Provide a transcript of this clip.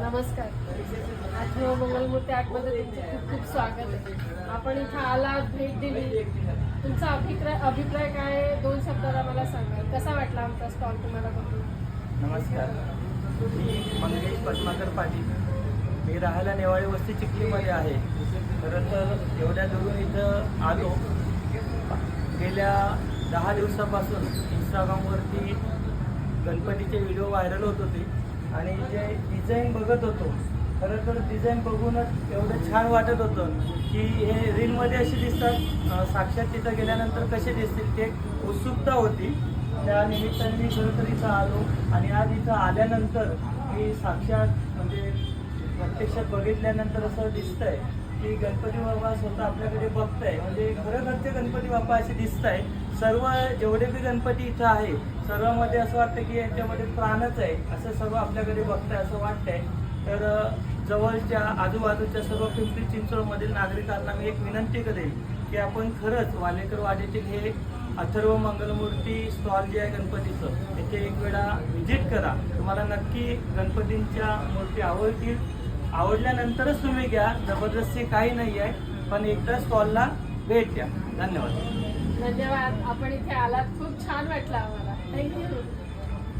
नमस्कार. आठवं मंगलमूर्ती आर्टमध्ये तुमचं खूप खूप स्वागत आहे. आपण इथं आलात, भेट दिली. तुमचा अभिप्राय काय आहे? 2 शब्दात मला सांगा. कसा वाटला आमचा स्टॉल तुम्हाला बघून? नमस्कार, मी मंगेश पद्माकर पाटील. मी राहायला नेवाळी वस्ती चिखलीमध्ये आहे. खरं तर एवढ्या दुरून इथं आलो. गेल्या 10 दिवसापासून इंस्टाग्रामवरती गणपतीचे व्हिडिओ व्हायरल होत होते आणि जे डिझाईन बघत होतो, खरं तर डिझाईन बघूनच एवढं छान वाटत होतं की हे रीलमध्ये असे दिसतात, साक्षात तिथं गेल्यानंतर कसे दिसतील ते उत्सुकता होती. त्या निमित्ताने मी खरं तर इथं आलो आणि आज इथं आल्यानंतर मी साक्षात म्हणजे प्रत्यक्षात बघितल्यानंतर असं दिसतंय की गणपती बाप्पा स्वतः आपल्याकडे बघताय. म्हणजे खरोखरचे गणपती बाप्पा असे दिसत आहे. सर्व जेवढे बी गणपती इथं आहे सर्वांमध्ये असं वाटतं की याच्यामध्ये प्राणच आहे, असं सर्व आपल्याकडे बघताय असं वाटतंय. तर जवळच्या आजूबाजूच्या सर्व पिंपरी चिंचवडमधील नागरिकांना मी एक विनंती करेन की आपण खरंच वालेकर वाडीतील हे अथर्व मंगलमूर्ती स्टॉल जे आहे गणपतीचं, इथे एक वेळा व्हिजिट करा. तुम्हाला नक्की गणपतींच्या मूर्ती आवडतील. आवडल्यानंतरच तुम्ही घ्या, जबरदस्ती काही नाही आहे, पण एकदा स्टॉलला भेट द्या. धन्यवाद. धन्यवाद. आपण इथे आलात, खूप छान वाटलं आम्हाला. थँक्यू.